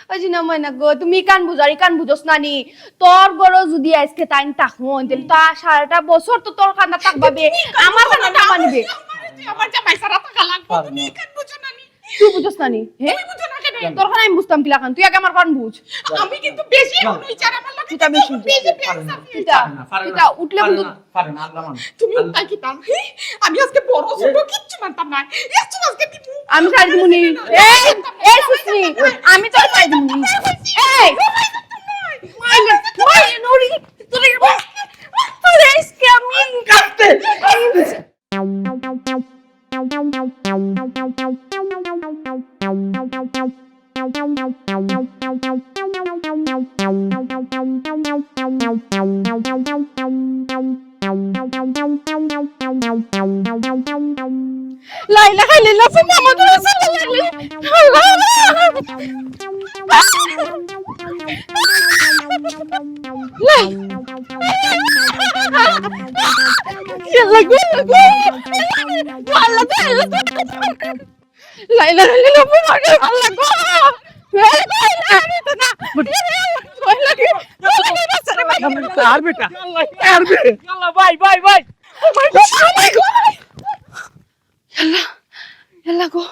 ওই যে না ময়না গো তুমি কান বুঝারি কান বুঝোস নানি তোর বড় যদি আজকে টাইম তাকুন তাহলে তো সারাটা বছর তো তোর কান্না থাকবে আমার কান্না টাকা নিবে আমার জামাই সারা টাকা লাগবে তুমি কেন বুঝো না নি তুই বুঝোস নানি হ্যাঁ তুমি বুঝো না কেন তোর কান আমি বুঝতাম কিলা কান তুই আগে আমার কান বুঝ আমি কিন্তু বেশি হই চার আমার লাগে এটা বেশি এটা উঠলে কিন্তু পারেন আল্লাহ মান তুমি উল্টা কি তাম আমি আজকে বড় ছোট কিচ্ছু মানতাম না এসছো আজকে দিমু আমি ছাড় দিমুনি এই এই সুস্মি আমি তোর ছাড় দিমুনি এই মাইলে মাইলে নড়ি তোরে আরে আজকে আমি কাটতে لا إله إلا الله محمد رسول الله لا يلا قول والله لا إله إلا الله محمد الله আর বেটা আর বে আল্লাহ ভাই ভাই ভাই يلا গো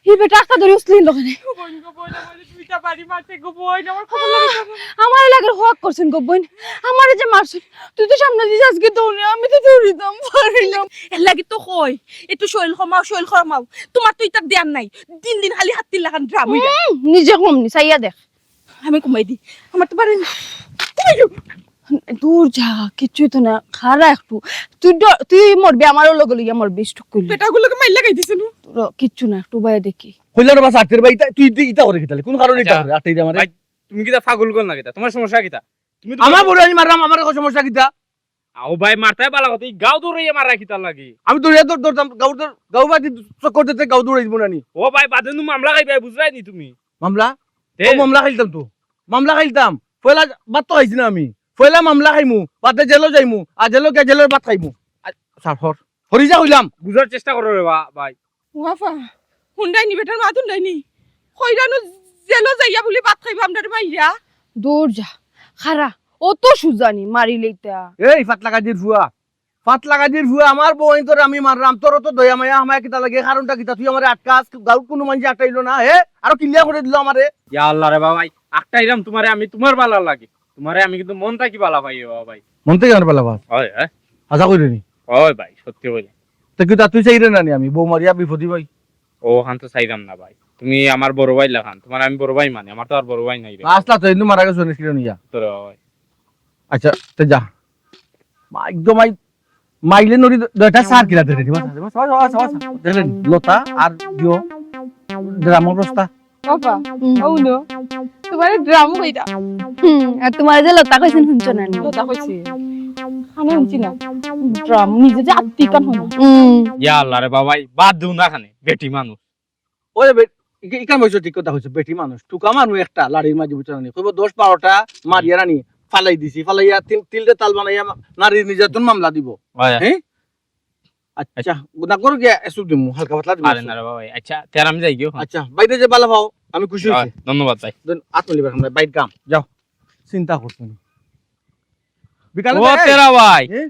এই বেটা একটা ধরে উছলি লোকনে বোন গো বোন আমার দুইটা বাড়ি মারতে গো বোন আমার খুব লাগে আমার এলাকার হক করছেন গো বোন আমার যে মারছেন তুই তো সামনে দিস আজকে দৌড়ে আমি তো দৌড়িতাম পারিলাম এর লাগি তো কই একটু শৈল কমাও তোমার তো ইটা ধ্যান নাই দিন দিন খালি হাত লাগান ড্রাম হইরা নিজে কমনি চাইয়া দেখ আমি কমাই দি আমার তো পারে না দূর যা কিছুই তো না খারা একটু তুই মরবি আমারও লগে লইয়া মরবি স্টক কইলি পেটাগুলোকে মাইল লাগাই দিছ নু তোর কিচ্ছু না একটু বাইরে দেখি কইলার বাস আটের ভাই তুই ইটা করে কিতালে কোন কারণে ইটা আচ্ছা। করে আটের আমারে ভাই, তুমি কিটা পাগল কর না কিটা তোমার সমস্যা কিটা তুমি আমার বড় আমি মারলাম আমার কোনো সমস্যা কিতা আও ভাই মারতাই বালা কথা এই গাও দৌড়াইয়া মারা কিটা লাগি আমি তো রেদর দৌড়তাম গাউ বাদি চক্কর দিতে গাউ দৌড়াই দিব নানি ও ভাই বাদেনু মামলা খাইবাই বুঝরাই নি তুমি মামলা তে? ও মামলা খাইতাম তো মামলা খাইতাম পয়লা বাত তো খাইছি না আমি পয়লা মামলা খাইমু বাদে জেলও যাইমু আর জেলও কে জেলের বাত খাইমু সাফর হরি যা হইলাম বুঝার চেষ্টা করো রে ভাই ওয়াফা হুন্ডাই নি বেটার মাতুন নাই নি কইরানো জেলো যাইয়া বলি ভাত খাইবা আমরার মাইরা দূর যা খারা ও তো সুজানি মারিলেইতা এই ফাতলা গাজির ভুয়া আমার বউন তোর আমি মারলাম তোর তো দয়া মায়া আমায় কিতা লাগে কারণটা কিতা তুই আমারে আটকাস গাউ কোনো মানুষ আটকাইলো না হে আর ক্লিয়ার করে দিল আমারে ইয়া আল্লাহ রে ভাই আটটাইরাম তোমারে আমি তোমার বালা লাগে তোমারে আমি কিন্তু মনটা কি বালা পাই ভাই মন থেকে আমার বেলা বাস হয় হ্যাঁ আশা করি নি হয় ভাই সত্যি বলে তো কিতা তুই চাইরে না নি আমি বউ মারিয়া বিপদি ভাই ও খান তো চাইরাম না ভাই তুমি আমার বড় ভাই লাখান তোমার আমি বড় ভাই মানে আমার তো আর বড় ভাই নাই রে আসলা তো ইন্দু মারা গেছ নিছিল নিয়া তোর ভাই আচ্ছা তো যা একদম মাইলে নরি দয়টা সার কিলা দে দিবা দেখলেন লতা আর দিও ড্রামর রাস্তা বাবা ওনো তোমার ড্রাম কইরা আর তোমার যে লতা কইছেন শুনছ না নি? কথা কইছি খানে উনছি না ড্রাম নিজে যে আত্মি কান হলো ইয়া আল্লাহ রে ভাই বাদ দিও না খানে বেটি মানুষ ওই ইকান বইছো ঠিক কথা কইছো বেটি মানুষ টুকা মানুষ একটা লাড়ির মাঝে বুঝছ না কইব 10-12টা মারিয়া রানি ফালাই দিছি ফালাইয়া তিলতে তাল বানাইয়া নারীর নির্যাতন মামলা দিব হয় হ্যাঁ আচ্ছা না করো গিয়া এসু দিমু হালকা পাতলা দিমু আরে না রে ভাই আচ্ছা তের আমি যাই গিয়ে আচ্ছা বাইরে যে বালা পাও আমি খুশি হইছি ধন্যবাদ ভাই আত্মলিবার আমরা বাইর কাম যাও চিন্তা করছো না বিকালে ও তেরা ভাই হ্যাঁ?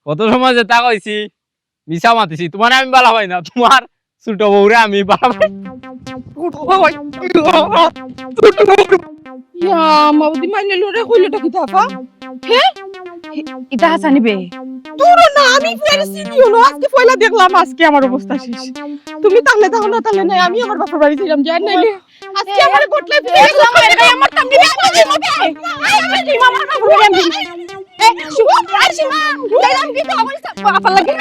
কত সময় যে তা কইছি মিছা মাতিছি তোমার আমি বালা ভাই না তোমার ছোট বউরে আমি বালা ভাই ইয়া মাউদি মাইনে লরে কইলোটা কি থাকা এটা হাসানি বে দূর না আমি ফেরে চিনি হলো আজকে পয়লা দেখলাম আজকে আমার অবস্থা শেষ তুমি তাহলে দেখো না তাহলে নাই আমি আমার বাপের বাড়ি ছিলাম জান নাইলে আজকে আমার গোটলে ফেরে আমার তামনি মামার বাপের বাড়ি আমি শুভ আইছিমা গেলাম কি তো আমার বাপা লাগে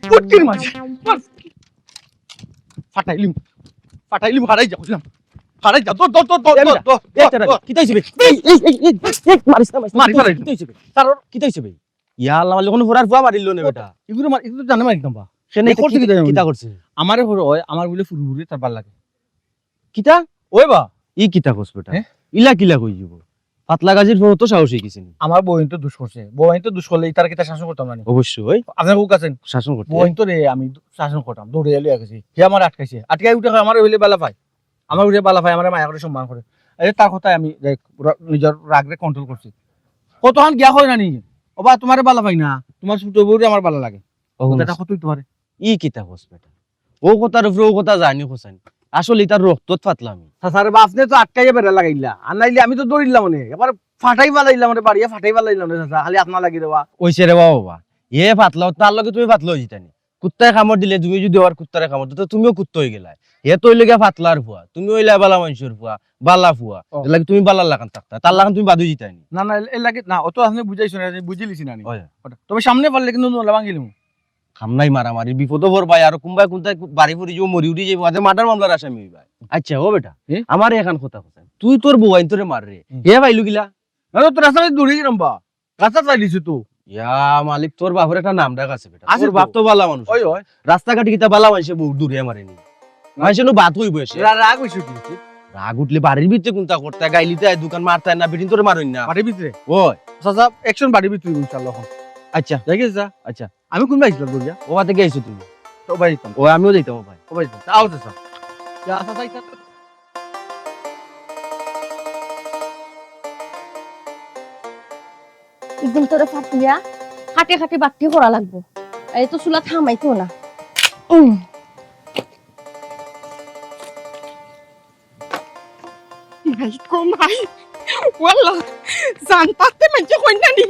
পুটকির মাঝি ফাটাইলিম হারাই যাও হারাই যাও কি তাইছে বে এই মারিস না মারি ফেলাই। কি তাইছে বে তার কি তাইছে বে ইয়া আল্লাহ মালে কোন হোরার ফুয়া মারিল না বেটা এগুলো জানে মারি নাম্বা সেনে এ করছে কি জানো? কিতা করছে আমারে হয় আমার বলে ফুরফুরে তার ভাল লাগে কিতা ওই বা ই কিতা কস বেটা হ্যাঁ? ইলা কিলা কই যাব পাতলা গাজির তো সাহসী কিছু নেই আমার বইন তো দুষ করছে, বইন তো দুষ করলে তার কিতা শাসন করতাম না নি? অবশ্যই আপনার বুক আছেন শাসন করতে বইন তো রে আমি শাসন করতাম, দৌড়ে এলে গেছি, হে আমার আটকাইছে, আটকাই উঠে আমার হইলে বালা পায়, আমার উঠে বালা পায়, আমার মায়া করে সম্মান করে। এই তার কথায় আমি নিজের রাগরে কন্ট্রোল করছি। কতক্ষণ গিয়া হয় না নি ওবা তোমারে বালা পাই না, তোমার ছোট বউরে আমার বালা লাগে, কথাটা কতই তোমারে ই কিতা কস বেটা, ও কথার উপরে ও কথা জানি খোসান, আসলে তার রক্তত ফাতলা আমি। সাসারে বা আপনি তো আটকাইয়া বেড়া লাগাইলা, আর নাইলে আমি তো দৌড়িলাম মানে এবার ফাটাই বালাইলাম মানে বাড়িয়া ফাটাই বালাইলাম রে চাচা, খালি আপনার লাগি দেওয়া। ওইছে রে বাবা, এ ফাতলা তার লগে তুমি ফাতলা হয়ে জিতানি, কুত্তায় কামড় দিলে তুমি যদি ওর কুত্তারে কামড় দিতে তুমিও কুত্তা হয়ে গেলা, হে তো হইলে ফাতলার ফুয়া, তুমি হইলা বালা মানুষের ফুয়া, বালা ফুয়া, লাগে তুমি বালার লাগান থাকতা, তার লাগান তুমি বাদু জিতানি। না না এর লাগে না, অত আপনি বুঝাইছো না, বুঝিলিছি না নি। ওই তবে সামনে পারলে কিন্তু নোলা ভাঙিলিম। খামনাই মারামারি বিপদ ভর ভাই, আর কোনবাই কোনটাই বাড়ি ফুরি যাবো মরি উঠি যাবো, আজ মার্ডার মামলার আসামি হইবা। আচ্ছা ও বেটা আমার এখন কথা কথা, তুই তোর বউ আইন তোরে মার রে, হে ভাইলু গিলা না তো রাস্তা দৌড়ে গেলাম বা রাস্তা চাইলিছি তো। ইয়া মালিক তোর বাপের একটা নাম ডাক আছে বেটা, আছে তোর তো। বাপ তো বালা মানুষ, ওই ওই রাস্তাঘাটে কিতা বালা মানুষে বহু দূরে মারেনি, মানুষের নো বাত হইব এসে রাগ হইছে কি রাগ উঠলে বাড়ির ভিতরে কোনটা করতে গাইলিতে দোকান মারতে না, বেটিন তোরে মারইন না। বাড়ির ভিতরে ওই চাচা অ্যাকশন বাড়ির ভিতরে ইনশাআল্লাহ। আচ্ছা দেখি চাচা আচ্ছা, আমি কোন বাইছিলাম দৌড়িয়া ও বাতে গেছো তুমি, তো বাইতাম ও আমিও যাইতাম ভাই। ও বাইতাম আও চাচা যা চাচা ইতা একদম তোরে ফাটিয়া খাটে খাটে বাট্টি করা লাগবো, এই তো চুলা থামাইতো না। মাই গো মাই, ওয়াল্লাহ জান পাতে মানছে কইনা নি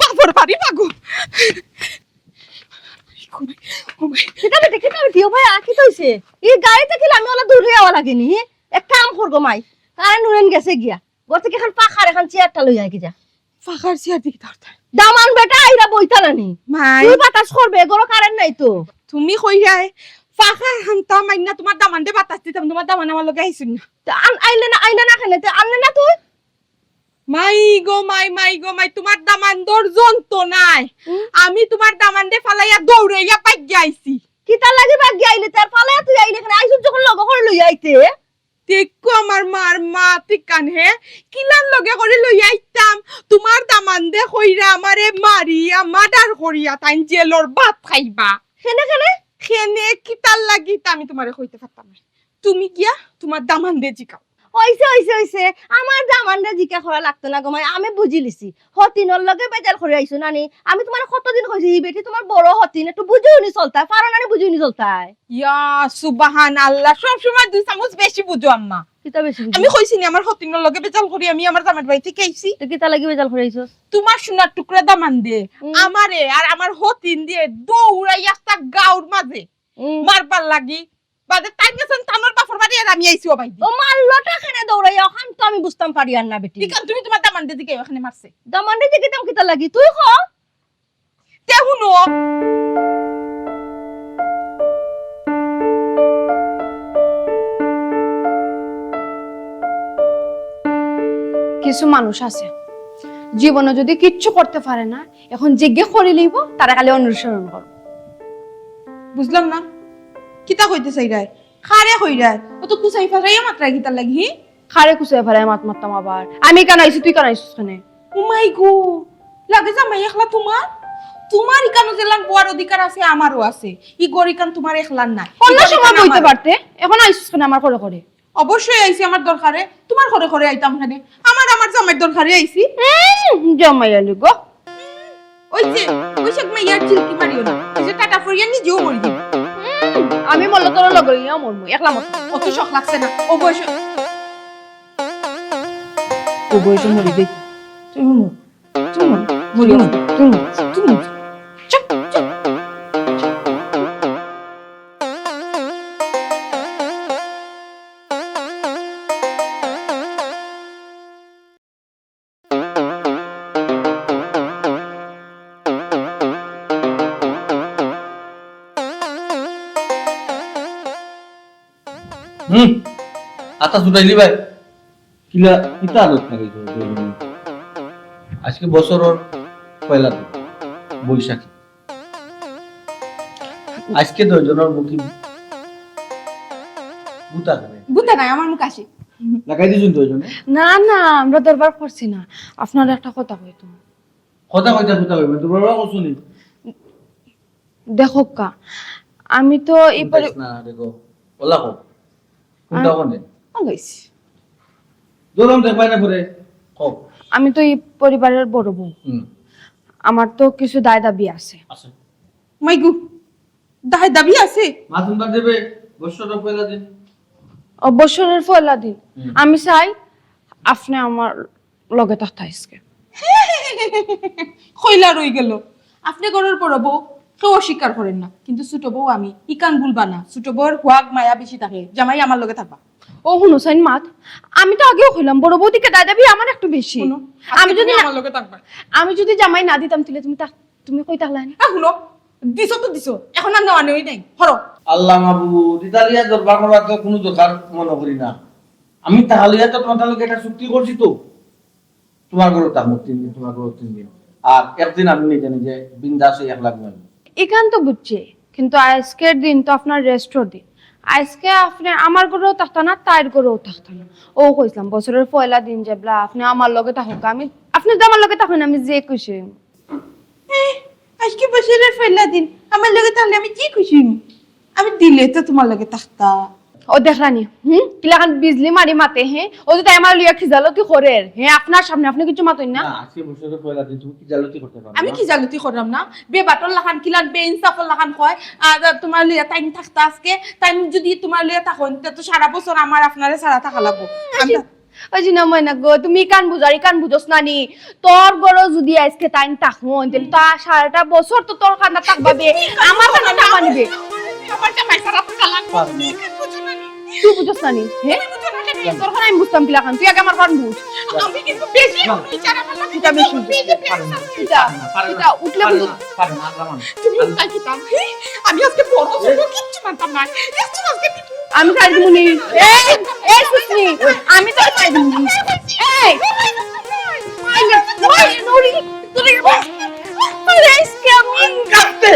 বাপর বাড়ি লাগো। কিতা বেটি ও ভাই কি কইছে এই গাড়িতে কি আমি ওলা দূর হয়ে আওয়া লাগেনি, এক কাম করগো মাই, কারেন্ট উড়েন গেছে গিয়া ঘর থেকে এখন পাখার এখন চেয়ারটা লই আই কি যা ফাখার সিয়া দিকে ধরতা দামান বেটা আইরা বইতা নানি মাই, তুই বাতাস করবে গরো কারেন্ট নাই তো। তুমি কই যায় ফাখার হান্তা মাইনা তোমার দামান দে বাতাস দিতাম, তোমার দামান আমার লগে আইছিন না। তা আইলে না খেলে তে আনলে না তুই। মাই গো মাই, তোমার দামান দর্জন তো নাই, আমি তোমার দামান দে ফালাইয়া দৌড়াইয়া পাই যাইছি। কিতা লাগি বাগি আইলে তার পালে তুই আইলে এখানে আইছুন যখন লগ করে লই আইতে। দেখো আমার মার মা তিকান হে কিলান লগে করে লই আইতাম, তোমার দামান দে কইরা আমারে মারিয়া মার্ডার করিয়া তাই জেলর ভাত খাইবা। কেনে খেনে কিতার লাগি তা আমি তোমারে কইতে পারতাম না, তুমি গিয়া তোমার দামান দে জিকাও। হইছে আমার দামানটা জিকা করা লাগতো না গমাই, আমি বুঝি লিছি হতিনর লগে বেজাল করে আইছো নানি, আমি তোমার কতদিন কইছি এই বেটি তোমার বড় হতিন একটু বুঝুনি চলতায় পারো নানি বুঝুনি চলতায়। ইয়া সুবহানাল্লাহ, সব সময় দুই চামচ বেশি বুঝো আম্মা। কিতা বেশি আমি কইছি নি আমার হতিনর লগে বেজাল করি আমি আমার দামার বাড়ি থেকে আইছি, তো কিতা লাগি বেজাল করে আইছস। তোমার সোনার টুকরা দামান দে আমারে আর আমার হতিন দিয়ে দৌড়াই একটা গাউর মাঝে মারবার লাগি, বাদে তাই গেছেন তানোর বাপর বাড়ি আর আমি আইছি ও ভাই। ও মারলটা কেনে দৌড়াই ওখান তো আমি বুঝতাম পারি আর না বেটি। ঠিক আছে তুমি তোমার দামান দে দিকে ওখানে মারছে দামানটা জিকে দাম কিতা লাগি তুই খ। তে হুনো কিছু মানুষ আছে জীবনে যদি কিচ্ছু করতে পারে না, এখন জিজ্ঞেস করে লইব তারা খালি অনুসরণ করো। বুঝলাম না কিতা কইতে চাইরাই খারে কইরাই ও তো কুসাই ফারাইয়া মাত্রা কিতা লাগি। খারে কুসে ফেরায় মাত মারতাম আবার, আমি কেন আইছি তুই কেন আইছিস কেন? ও মাই গো, লাগে জামাই একলা তোমার, তোমার ইকানো জেলার বড় অধিকার আছে আমারও আছে, ই গরিকান তোমার একলার নাই। অন্য সময় বইতে পারতে, এখন আইছিস কেন আমার করে করে? অবশ্যই আইছি আমার দরকারে, তোমার ঘরে ঘরে আইতাম না, আমার জামাইয়ের দরকারে আইছি। জমাই আলি গো, ওই সব মাইয়ার চিলকি মারিও না, এই যে টাটা ফরিয়া নিজেও মরি দিবি। আমি বললো তোর লগে ইয়া মরমু একলা মত। অত শখ লাগছে না, ও বয়সে মরি দেখ তুমি মরি তুমি চুপ চুপ। আতা সুটাইলি ভাই কিলা কিতা আলোচনা কইছো আজকে বছরের পয়লা দিন বৈশাখী, আজকে 10 জনের মুখে গুতা করে বুঝতে নাই আমার মুখ আসি লাগাই দিছুন তো ওইজন্য না না আমরা দরবার করছি না আপনার একটা কথা কইতো কথা কইবে তোর বাবা কসুনি দেখো কা আমি তো এই না দেখো ওলা কো কোনটা কোনে গেছি দরম দেখ পাই না পরে কো আমি তো এই পরিবারের বড় বউ আমার তো কিছু দায় দাবি আছে আছে মাইগু দায় দাবি আছে মাথুন বার দেবে বছরটা পয়লা দিন বছরের পয়লা দিন আমি চাই আপনি আমার লগে থাকতে আজকে কইলা রই গেল আপনি ঘরের বড় বউ কেউ অস্বীকার করেন না কিন্তু ছোট বউ আমি ইকান ভুলবা না ছোট বউর হুয়াগ মায়া বেশি থাকে জামাই আমার লগে থাকবা ও হুনুসাইন মাত আমি তো আগেও কইলাম বড় বৌদিকে দায় দাবি আমার একটু বেশি শুনো আমি যদি আমার লগে থাকবা আমি যদি জামাই না দিতাম তাহলে তুমি কই তাহলে শুনো দিছো তো দিছো এখন আর নেওয়া নেই নাই হরো আল্লাহ মাহবুব দিদারিয়া দরবার করার তো কোনো দরকার মনে করি না আমি তাহলে তো তোমার লোক একটা চুক্তি করছি তো তোমার ঘরে থাকবো 3 দিন তোমার ঘরে 3 দিন আর একদিন আমি নিজে নিজে বিন্দাসে 1 লাখ নেব এখান তো বুঝছি কিন্তু আজকের দিন তো আপনার রেস্টর দিন আজকে আপনি আমার ঘরেও থাকতা না তার ঘরেও থাকতা না ও কইছিলাম বছরের পয়লা দিন যাবলা আপনি আমার লগে থাকুক আমি আপনি তো আমার লগে থাকুন আমি যে খুশি আজকে বছরের পয়লা দিন আমার লগে তাহলে আমি কি খুশি আমি দিলে তো তোমার লগে থাকতা ও দেখরানি কিলাখান বিজলি মারি মাতে ও যদি আমার লিয়া খিজালতি করে আপনার সামনে আপনি কিছু মাতই না না আজকে বছরের পয়লা দিন তুমি কি জালতি করতে পারো আমি কি জালতি করলাম না বে বাটর লাখান কিলান বে ইনসাফর লাখান কয় আর তোমার লিয়া টাইম থাকতা আজকে টাইম যদি তোমার লিয়া থাকুন তো সারা বছর আমার আপনারে সারা থাকা লাগবো আমি ওই যে না ময়না গো তুমি কান বুঝারি কান বুঝোস না নি তোর বড় যদি আজকে টাইম থাকুন তাহলে তো সারাটা বছর তো তোর কান্না থাকবাবে আমার কান্না থাকবা নিবে আমার জামাই সারা থাকা লাগবো তুই বুঝোস না নি তোর কারণে আমি বুঝতাম কিলা খান তুই আগে আমার কান বুঝ আমি কিন্তু বেশি বিচার আমার লাগবে এটা বেশি এটা উঠলে বুঝ পারে না আল্লাহ মানে তুমি তাই কি তাম আমি আজকে বড় ছোট কিচ্ছু মানতাম না কিচ্ছু আজকে আমি খাই দিব নি এই সুসনি আমি তো খাই দিব নি এই ওই নুরি তুই প্লিজ কামিং আস্তে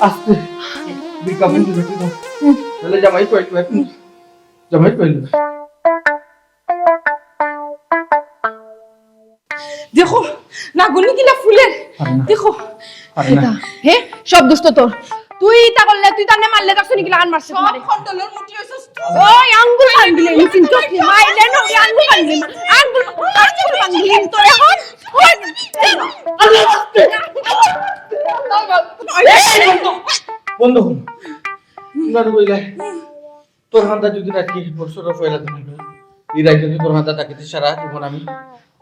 আস্তে বিকাবন দিবে তো বলে জামাই কইল দেখো না গুনি কিলা ফুলের দেখো হে সব দুষ্ট তোর তুই তা করলে তুই তানে মারলে তার শুনি কি লাগান মারছিস মারে খন্ডলের মুটি হইছস ওই আঙ্গুল ভাঙলে নিছিন তো কি মাইলে না ওই আঙ্গুল ভাঙলে আঙ্গুল ভাঙলে তো এখন আল্লাহ আস্তে বন্ধ না কইলা তোর হাতে যদি রাখি বছরের পয়লা দিন এই রাইতে যদি তোর হাতে থাকিতে সারা জীবন আমি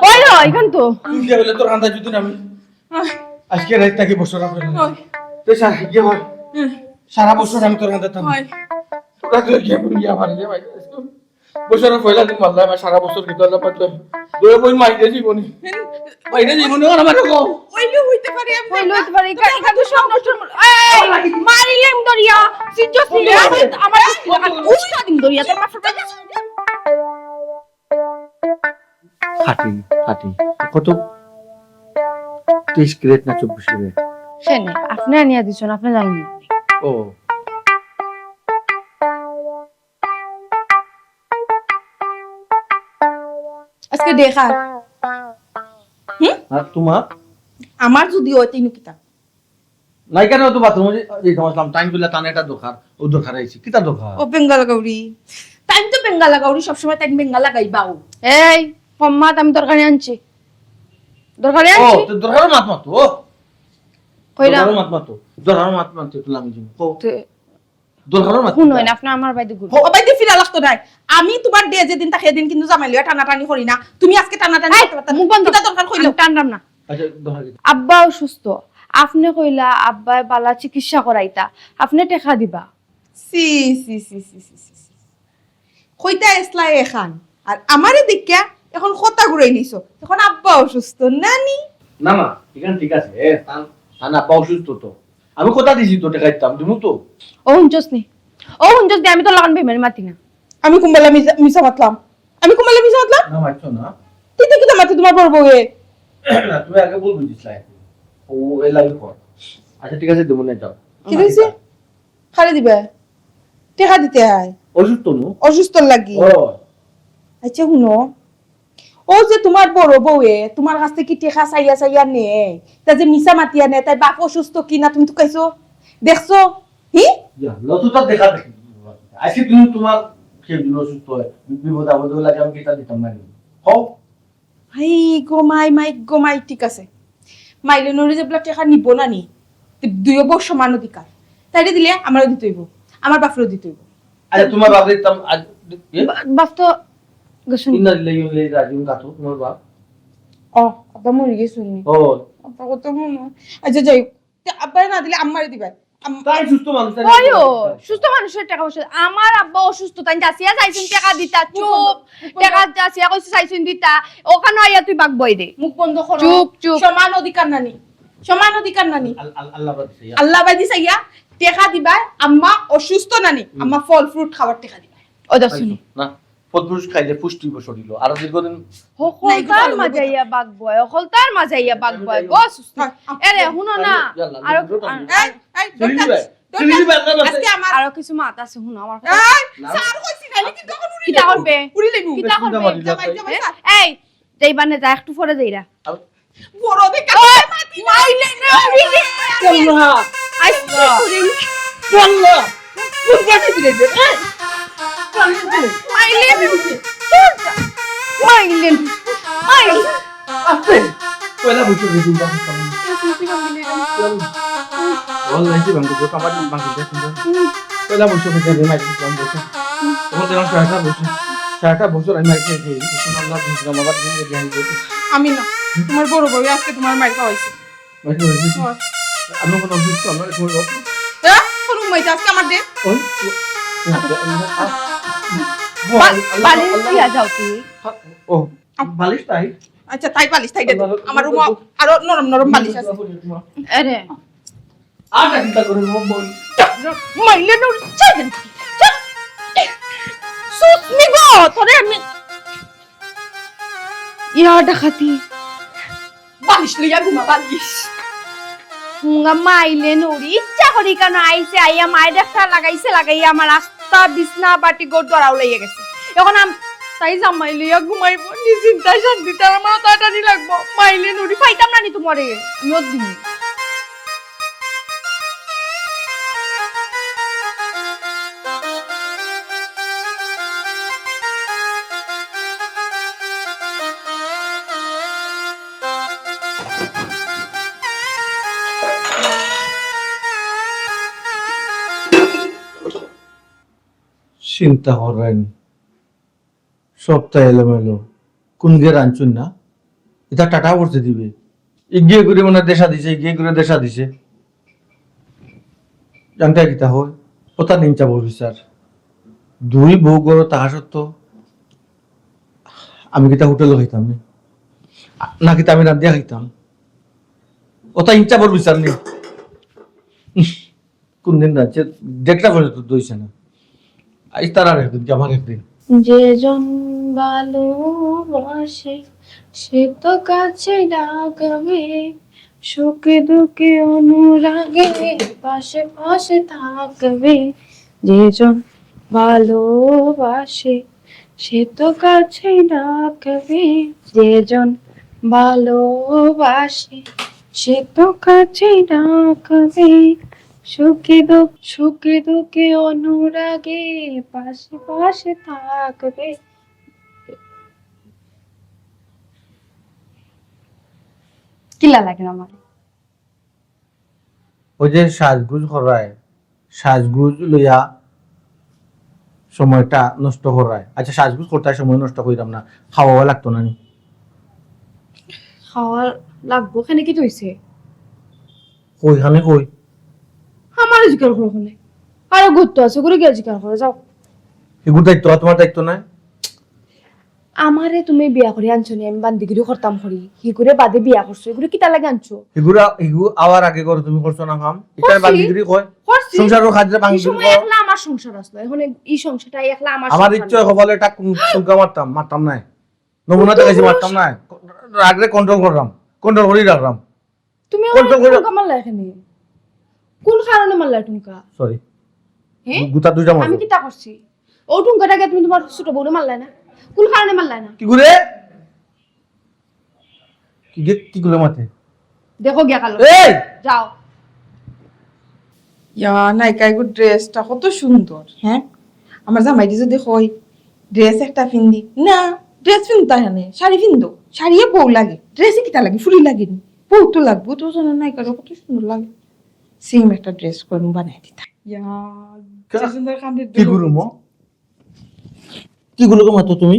ওই না এখান তো তুই যে বলে তোর হাতে যদি আমি আজকে রাইতে থাকি বছরের পয়লা তো সারা কি হয় সারা বছর আমি তোর হাতে থাকি তোরা তো কি আমি আমার যে ভাই বছরের পয়লা দিন মারলাম আমার সারা বছর কি তোর পাতে দুই বই মাইরে জীবনে মাইরে জীবনে আমার কো ওইলো হইতে পারে আমি ওই লইতে পারে এখান তো সব নষ্ট এই মারিলেম দরিয়া সিরিয়াসলি আমার উস্তা দিন দরিয়া তোর মাফ করে খাটি কত 30 গ্রেড না 24 গ্রেড সেনে আপনি আনিয়া দিছেন আপনি জানেন না ও আজকে দেখা আর তোমার আমার যদি ওই তিন কিতা নাই কেন তো বাথরুমে যে সমস্ত টাইম গুলা টানে এটা দরকার ও দরকার আইছি কিটা দরকার ও বেঙ্গালা গৌরি টাইম তো বেঙ্গালা গৌরি সবসময় টাইম বেঙ্গালা গাইবাও এই কম্মাত আমি তরকারি আনছি তরকারি ও আনছি তো দরকার মাত মাত ও কইরা দরকার মাত মাত তো লামি জিম ও দরকার মাত শুন হয় না আপনি আমার বাইতে ঘুর বাইতে ফিরা লাগতো নাই আমি তোমার ডে যেদিন থাকে সেদিন কিন্তু জামাইলিয়া টানাটানি করি না তুমি আজকে টানাটানি করতে পারতা মুখ বন্ধ কিতা দরকার কইলো টানরাম না আচ্ছা দরকার আব্বা অসুস্থ আপনি কইলা আব্বায় বালা চিকিৎসা করাইতা আপনি টাকা দিবা সি সি সি সি সি সি কইতা এসলাই এখান আর আমারে দেখা এখন কথা ঘুরাই নিছো এখন আব্বা অসুস্থ নানি না না ঠিক আছে এ তান আপা অসুস্থ তো আমি কথা দিছি তো টাকা দিতাম দিমু তো ও হুনজস নি আমি তো লাগান বেমানি মাতি না আমি কুম্বালা মিছা মাতলাম না মাইছো না তিতে কিতা মাতি তোমার বড় বউয়ে না তুমি আগে বলবি দিছলাই ও এলাই কর আচ্ছা ঠিক আছে দেবো না যাও কি হইছে খারে দিবে টেকা দিতে হয় অসুস্থ নু অসুস্থ লাগি ও আচ্ছা শুনো ও যে তোমার বড় বউয়ে তোমার কাছ থেকে কি টেকা চাইয়া চাইয়া নেয় তা যে মিছা মাতিয়া নেয় তাই বাপ অসুস্থ কিনা তুমি তো কইছো দেখছো হি লতুটা দেখা দেখি আজকে তুমি তোমার সেদিন অসুস্থ হয় বিপদ আপদ লাগে আমি কিতা দিতাম না হও হাই গো মাই ঠিক আছে মাইলে নড়ি যে বলা টেকা নিব না নি দুইও বউ সমান অধিকার তাইলে দিলে আমারও দিতে হইব আমার বাপরও দিতে হইব আচ্ছা তোমার বাপ দিতাম আজ বাপ তো গেছুন ইন্না লিল্লাহি রাজিউন কাতো তোমার বাপ ও আব্বা মরে গেছুন ও আব্বা কত মনে আচ্ছা যাই আব্বারে না দিলে আম্মারে দিবা তাই সুস্থ মানুষ ওইও সুস্থ মানুষের টাকা পয়সা আমার আব্বা অসুস্থ তাই যাসিয়া চাইছেন টাকা দিতা চুপ টাকা যাসিয়া কইছে চাইছেন দিতা ওখানে আইয়া তুই বাগ বই দে মুখ বন্ধ করো চুপ চুপ সমান অধিকার নানি সমান অধিকার নানি আল্লাহ বাদ দিছে আল্লাহ বাদি চাইয়া টেকা দিবা আম্মা অসুস্থ নানি আম্মা ফল ফ্রুট খাবার টেকা দিবা ও দাসুনি না পদপুরুষ খাইলে পুষ্টি শরীর আর দীর্ঘদিন হলতার মাজাইয়া বাগ বয় হলতার মাজাইয়া বাগ বয় গো সুস্থ এরে শুনো না আর এই আজকে আমার আর কিছু মাত আছে শুনো আমার এই স্যার কইছি নানি কিন্তু এখন উড়ি কিটা করবে উড়ি লাইবো কিটা করবে জামাই জামাই স্যার এই যাইবানে যা একটু পরে যাইরা বড় দেখা মাইলে না উড়ি রে আল্লাহ আইসা আল্লাহ কোন পাশে দিলে মাইলেন আস্তে পয়লা বুঝতে দিদি والله يجي بنقول لك ما بنقول لك পয়লা বুঝতে দিদি মাইক দিলাম বসে তোমার দেন শাটা বছর আমি মাইক খেয়ে আল্লাহ দিলাম বাবা দিন দিয়ে দিই আমি না তোমার বড় বউ আজকে তোমার মাইর খাওয়াইছে আমি কোনো অসুস্থ আমার কোনো হ্যাঁ কোন মাইর আজকে আমার দে ওই বালিশ দিয়া যাও তুই ও বালিশ তাই আচ্ছা তাই বালিশ তাই দে আমার রুম আরো নরম নরম বালিশ আছে আরে আর চিন্তা করে বল মাইলে নো চাইন সুতনি গো তোরে আমি ইয়া ডাকাতি বালিশ লইয়া ঘুমা বালিশ মুঙ্গা মাইলে নড়ি ইচ্ছা করি কেন আইছে আইয়া মায়ের একটা লাগাইছে লাগাইয়া আমার রাস্তা বিছনা বাটি গোট ধরাও লেগে গেছে এখন তাই জামাই লইয়া ঘুমাইব নিশ্চিন্তা শান্তিতে আমার তাড়াতাড়ি লাগবো মাইলে নড়ি ফাইতাম না নি তোমারে আমি ওর দিন চিন্তা করেন সপ্তাহ এলোমেলো কোন গিয়ে রাঞ্চুন না এটা টাটা করতে দিবে এগিয়ে করে মানে দেশা দিছে এগিয়ে করে দেশা দিছে জানতে কিতা হয় ওটা নিঞ্চা বলবি স্যার দুই বউ গড় তাহা সত্ত্বেও আমি কিতা হোটেল খাইতাম না কিতা আমি রান্ধিয়া খাইতাম ওটা ইচ্ছা বলবি স্যার নি কোন দিন রাজ্যে দেখটা পর্যন্ত দইছে না আজ তার আর একদিন আমার একদিন যে জন ভালোবাসে সে তো কাছে ডাকবে সুখে দুঃখে অনুরাগে পাশে পাশে থাকবে যে জন ভালোবাসে সে তো কাছে ডাকবে যে জন ভালোবাসে সে তো কাছে ডাকবে সুখে দুঃখে অনুরাগে পাশে পাশে থাকবে কিলা লাগে আমার ওই যে সাজগুজ করায় সাজগুজ লইয়া সময়টা নষ্ট করায় আচ্ছা সাজগুজ করতে সময় নষ্ট করিলাম না খাওয়া লাগতো না নি খাওয়া লাগবো ওখানে কি হইছে ওইখানে কই আমার জিজ্ঞাসা করো ওখানে আরো ঘুরতে আছে ঘুরে গিয়ে জিজ্ঞাসা করো যাও এগুলো দায়িত্ব তোমার দায়িত্ব নাই আমারে তুমি বিয়া করে আনছো নি আমি বান্দিগিরি করতাম করি হি করে বাদে বিয়া করছো এগুলো কিতা লাগে আনছো এগুলো আওয়ার আগে করে তুমি করছো না কাম এটার করছি। বান্দিগিরি কয় করছি সংসারের খাদ্য এই বান্দিগিরি সময় কয় একলা আমার সংসার আসলো এখন এই সংসারটা একলা আমার আমার সংসার ইচ্ছা না। কপালে এটা কুঙ্কা মারতাম নাই নমুনা দেখাইছি মারতাম নাই রাগরে কন্ট্রোল করলাম কন্ট্রোল করেই রাখলাম তুমি কোন তো করে- টুনকা মারলা এখানে কোন কারণে মারলা টুনকা সরি হ্যাঁ গুতা দুইটা আমি মারবো কিতা করছি ও টুঙ্কাটাকে তুমি তোমার ছোট বউরে মারলাই না কোন কারণে মারলাই না কি করে কি করে মাথে দেখো গিয়া কালো এই যাও ইয়া নায়িকা এগো ড্রেসটা কত সুন্দর হ্যাঁ আমার জামাইটি যদি কই ড্রেস একটা পিন্দি না ড্রেস পিনতা হেনে শাড়ি পিন্দো শাড়িয়ে বউ লাগে ড্রেসে কিতা লাগে ফুলি লাগে নি বউ তো লাগবো তো জানো নায়িকার কত সুন্দর লাগে সেম একটা ড্রেস করে বানাই দিতা ইয়া যে সুন্দর কান্দের কি গুরু মো কি গুলো মাতো তুমি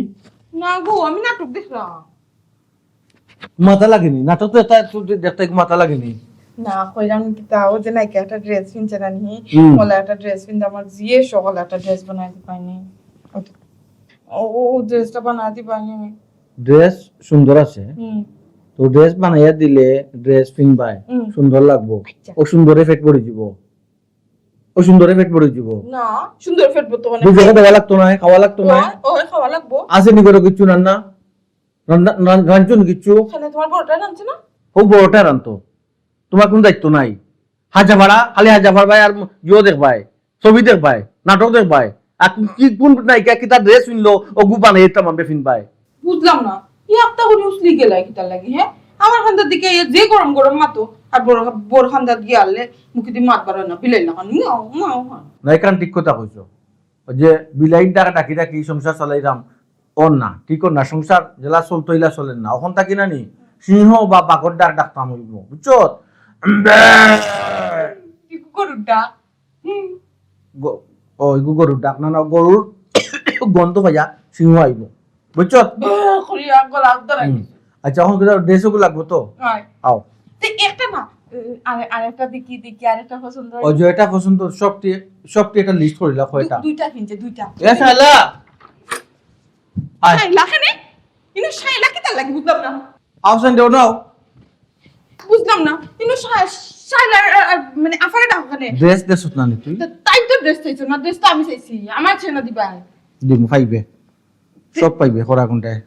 না গো আমি নাটক দেখলাম মাথা লাগেনি নাটক তো এটা দেখতে মাথা লাগেনি না কইরাম কিতা ও যে নায়িকা একটা ড্রেস পিনছে না নি হুম। ওলা একটা ড্রেস পিনতে আমার জিয়ে সকালে একটা ড্রেস বানাইতে পাইনি ও ড্রেসটা বানাইতে পাইনি ড্রেস সুন্দর আছে হুম তো ড্রেস বানাইয়া দিলে ড্রেস পিনবাই হুম। সুন্দর লাগবো আচ্ছা। ও সুন্দরে ফেট পড়ে যাব ও সুন্দরে ফেট পড়ে যাব না সুন্দর ফেটবো তো মানে দুজনে দেওয়া লাগতো না খাওয়া লাগতো না ওই খাওয়া লাগবো আছে নি করে কিছু রান্না রাঞ্চন কিছু খালি তোমার বড়টা রাঁধছে না ও বড়টা রান্তো তোমার কোন দায়িত্ব নাই হাজা ভাড়া খালি হাজা ভাড়া আর ইয়ে দেখবাই ছবি দেখবাই নাটক দেখবাই আর কি কোন নায়িকা কি তার ড্রেস কিনলো ও গু বানাই এটা মানবে ফিনবাই বুঝলাম না ই একটা করে উসলি গেলাই কিতা লাগি হ্যাঁ আমার খান্দার দিকে যে গরম গরম মাতো আর বড় খান্দার গিয়ে আনলে মুখে দিয়ে মাত বাড়ায় না বিলাই না মাও মাও নায়িকান ঠিক কথা কইছো ওই যে বিলাইন টাকা ডাকি ডাকি সংসার চালাইরাম ওর না ঠিক না সংসার জেলা চলতো ইলা চলেন না ওখান থাকি না নি সিংহ বা বাঘর ডাক ডাকতাম হইব বুঝছো কি গরুটা ও গরুর ডাক না না গরুর গন্ধ পাইয়া সিংহ আইব বুঝছো করিয়া গলা ধরে আচ্ছা এখন ড্রেসও লাগবো তো হয় আও তে একটা না আরেকটা দেখি আরেকটা পছন্দ ও যে এটা পছন্দ সবটি একটা লিস্ট করিলা কয়টা দুইটা কিনছে দুইটা এ শালা আয় শাইলা খানে ইনো শাইলা কিতা লাগি বুঝলাম না অপশন দেও নাও বুঝলাম না ইনো শাইলা মানে আফারে দাও খানে ড্রেস দেছত না নি তুই তাই তো ড্রেস চাইছো না ড্রেস তো আমি চাইছি আমার ছেনা দিবা দিম পাইবে সব পাইবে খরা কোনটায়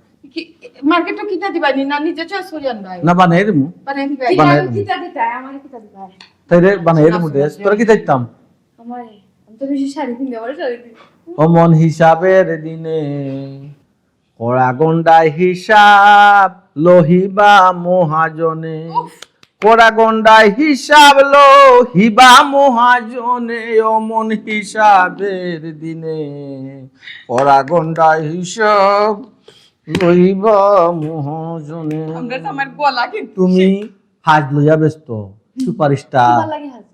মার্কেটে কিতা দিবা নি না নিজে চয়েস করি আনবাই না বানাই দিমু বানাই দিবা বানাই দিমু কিতা দিতা আমার কিতা দিবা তাই রে বানাই দিমু ড্রেস তোরা কি চাইতাম আমার আমি তো বেশি শাড়ি কিনতে পারি শাড়ি কিনতে অমন হিসাবের দিনে কড়া গন্ডায় হিসাব লহিবা মহাজনে কড়া গন্ডায় হিসাব লহিবা মহাজনে অমন হিসাবের দিনে কড়া গন্ডায় হিসাব লহিবা মহাজনে আমরা তো আমার গলা কিন্তু তুমি হাজ লইয়া ব্যস্ত সুপারস্টার ভাল লাগে হাজি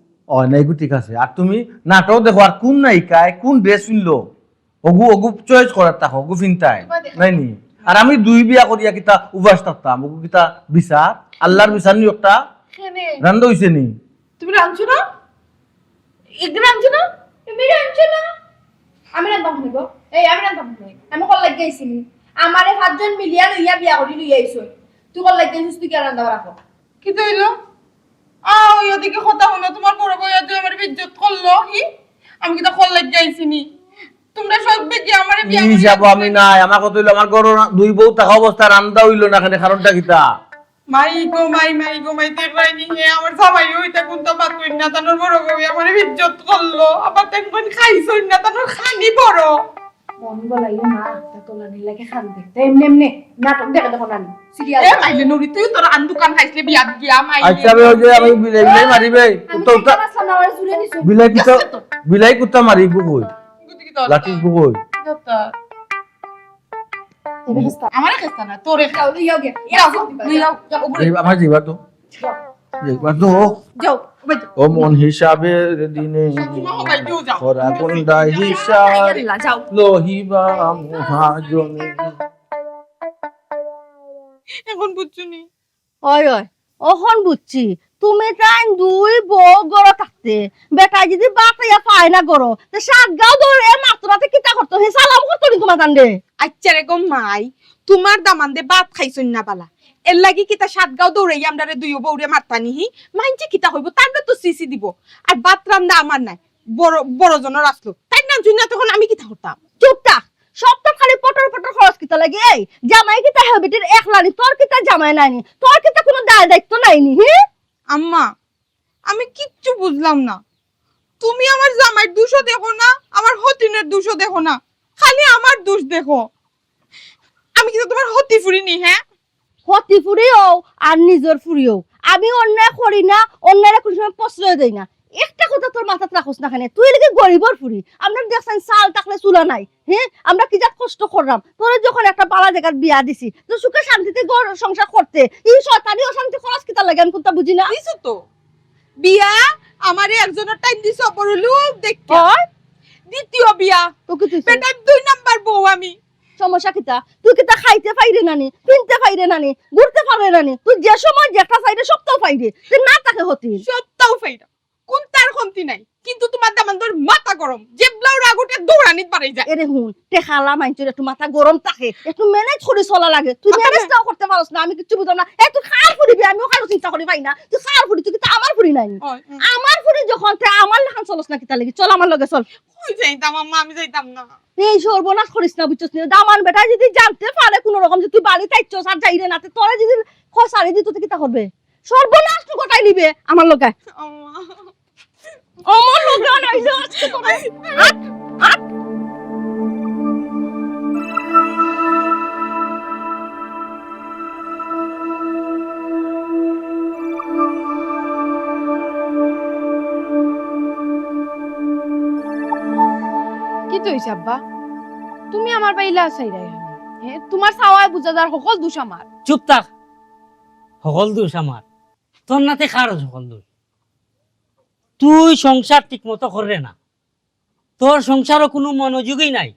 নাইগু ঠিক আছে আর তুমি নাটক দেখো আর কোন নায়িকায় কোন ড্রেস কিনলো ওগু চয়েস করার তাক ওগু ফিনতাই নাই নি আর আমি দুই বিয়া করিয়া কিতা উবাস থাকতাম ওগু কিতা বিচার আল্লাহর বিচার নি একটা কেনে রান্দ হইছে নি তুমি রাঁধছো না একদিন রাঁধছো না তুমি রাঁধছো না আমি রাঁধতাম না গো এই আমি রাঁধতাম না আমি কল লাগি আইছিনি আমারে পাঁচজন মিলিয়া লইয়া বিয়া করি লইয়া আইছই তুই কল লাগি আইছিস তুই কি রাঁধা রাখো কি তৈলো ওই ওদিকে কথা হলো তোমার বড় বইয়া তুই আমার ইজ্জত করলো কি আমি কি তা কল লাগি আইছিনি তোমরা সব বেজি আমারে বিয়া কি যাব আমি নাই আমার কত হইলো আমার ঘর দুই বউ থাকা অবস্থা রান্দা হইলো না খানে কারণটা কিতা মাই গো মাই দেখরাইনি হে আমার সবাই ওইটা কোন তো বাত কই না তানোর বড় বই আমার ইজ্জত করলো আবার দেখবেন খাইছই না তানোর খানি বড় মন গলাইলো না তা তোলা নি লাগে খান দেখতে এমনি এমনি নাটক দেখে দেখো না সিরিয়াল এ মাইলে নুরি তুই তোর আন দোকান খাইছলে বিয়া গিয়া মাই আচ্ছা আমি ওই যে আমি বিলাই মারিবে কুত্তা উত্তা সানাওয়ার জুড়ে দিছো বিলাই কুত্তা মারি বুকই গুতি তো লাঠি বুকই আমারে খাইছ না তোরে যাও লইয়া গে আমার জিবা তো জিবা তো যাও ও মন হিসাবের দিনে করা কোনটা হিসাব যাও লহিবা মহাজনে এখন বুঝছুনি ওই ওই ওহন বুঝছি তুমি তাই দুই বউ গড় থাকতে বেটা যদি বাতাইয়া পায় না গড় তে সাত গাও ধরে মাত্রাতে কিতা করতো হে সালাম করতো নি তোমার কান্দে আচ্ছা রে গো মাই তোমার দামান দে বাত খাইছুন না বালা এর লাগি কিতা সাতগাঁও দৌড়াই আমরা দুই বউরে মারতানি হি মাইনছে কিতা হইব তার তো সিসি দিব আর বাত রান্দা আমার নাই বড় বড় জনের আসলো তাই না জুনা তখন আমি কিতা করতাম চুপ থাক সব তো খালি পটর পটর খরচ কিতা লাগে এই জামাই কিতা হেবিটের একলানি তোর কিতা জামাই নাইনি তোর কিতা কোনো দায়িত্ব নাইনি হে আম্মা আমি কিচ্ছু বুঝলাম না তুমি আমার জামাই 200 দেখো না দেখো না, খালি আমার দোষ দেখো। আমি কিন্তু তোমার হতি ফুরিনি, হ্যাঁ? হতি ফুরিও আর নিজের ফুরিও। আমি অন্যায় করি না, অন্যায় কোনো সময় প্রশ্রয় দেই না। একটা কথা তোর মাথাত রাখোস না কেন, তুই লিখে গরিবর ফুরি। আমরা দেখছেন চাল থাকলে চুলা নাই, হ্যাঁ? আমরা কি যা কষ্ট করলাম, তোর যখন একটা পালা জায়গার বিয়া দিছি, তো সুখে শান্তিতে ঘর সংসার করতে, এই শয়তানি অশান্তি খরচ কিতা লাগে আমি কোনটা বুঝি না। দিছো তো বিয়া, আমারে একজনের টাইম দিছো বড় লোক দেখতে। আর দ্বিতীয় বিয়া, তো কি তুই বেটা 2 নাম্বার বউ আমি। সমস্যা কিতা? তুই কিতা খাইতে পাইরে নানি, কিনতে পাইরে নানি, ঘুরতে পারে নানি? তুই যে সময় যেটা চাইরে সবটাও পাইরে, তুই না তাকে হতি। সত্তাও ফাইরা কোন তার কমতি নাই, কিন্তু তোমার দামান্দর মাথা গরম, যে ব্লাউর আগুতে দৌড়ানিত পারাই যায়। এরে হুন টেখালা মাইনচের একটু মাথা গরম থাকে, একটু ম্যানেজ করে চলা লাগে। তুই ম্যানেজটাও করতে পারছ না, আমি কিছু বুঝলাম না। এই তুই খাল ফুরিবি, আমিও খাল চিন্তা করি পাই না। তুই খাল ফুরি, তুই কিন্তু আমার ফুরি নাই। আমার ফুরি যখন তুই আমার লেখান চলস না কিতা লাগি, চল আমার লগে চল। কই যাইতাম আম্মা, আমি যাইতাম না। এই সর্বনাশ করিস না, বুঝছস না? দামান বেটা যদি জানতে পারে কোন রকম যে তুই বাড়ি থাকছস আর যাইরে না, তোরা যদি খসারি দিত তুই কিতা করবে? সর্বনাশ তো গোটাই নিবে আমার লগে। আম্মা আমার লগে নাই যে আজকে তোরা কি তো হইছে আব্বা? তুমি আমার বাইলা চাইরাই হ্যাঁ, তোমার চাওয়ায় বুঝা যার সকল দোষ আমার। চুপ থাক। সকল দোষ আমার, তোর নাতে কার সকল দোষ? তুই সংসার ঠিক মতো করে না, তোর সংসারও কোনো মনোযোগই নাই।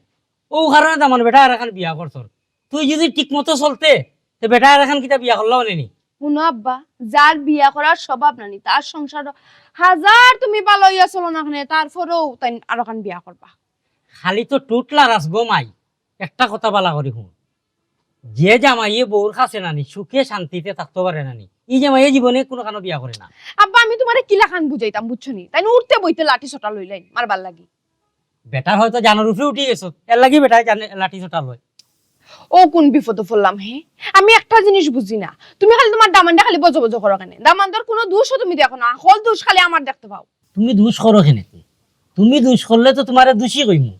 ও কারণে তো আমার বেটা আর এখন বিয়া করছ। তুই যদি ঠিক মতো চলতে, তো বেটা আর এখন কিতা বিয়া করলাও নেনি। শুনো আব্বা, যার বিয়া করার স্বভাব নানি, তার সংসার হাজার তুমি ভালো ইয়া চলো না কেন, তারপরেও তাই আর ওখান বিয়া করবা। খালি তো টুটলা রাস গো মাই, একটা কথা বালা করি শুন। যে জামাইয়ে বউর কাছে নানি সুখে শান্তিতে থাকতে পারে নানি, এই জামাইয়ে জীবনে কোনো কানো বিয়া করে না। আব্বা আমি তোমারে কিলা খান বুঝাইতাম বুঝছো নি, তাই উঠতে বইতে লাঠি ছটা লইলাই মারবার লাগি। বেটার হয়তো জানোর উপরে উঠে গেছো, এর লাগি বেটায় জানে লাঠি ছোটা লয়। ও কোন বিপদে পড়লাম হে? আমি একটা জিনিস বুঝি না, তুমি খালি তোমার দামানটা খালি বজো বজো করো কেন? দামানদার কোনো দোষও তুমি দেখো না, হল দোষ খালি আমার দেখতে পাও। তুমি দোষ করো কেনে? তুমি দোষ করলে তো তোমার দোষী কইমু।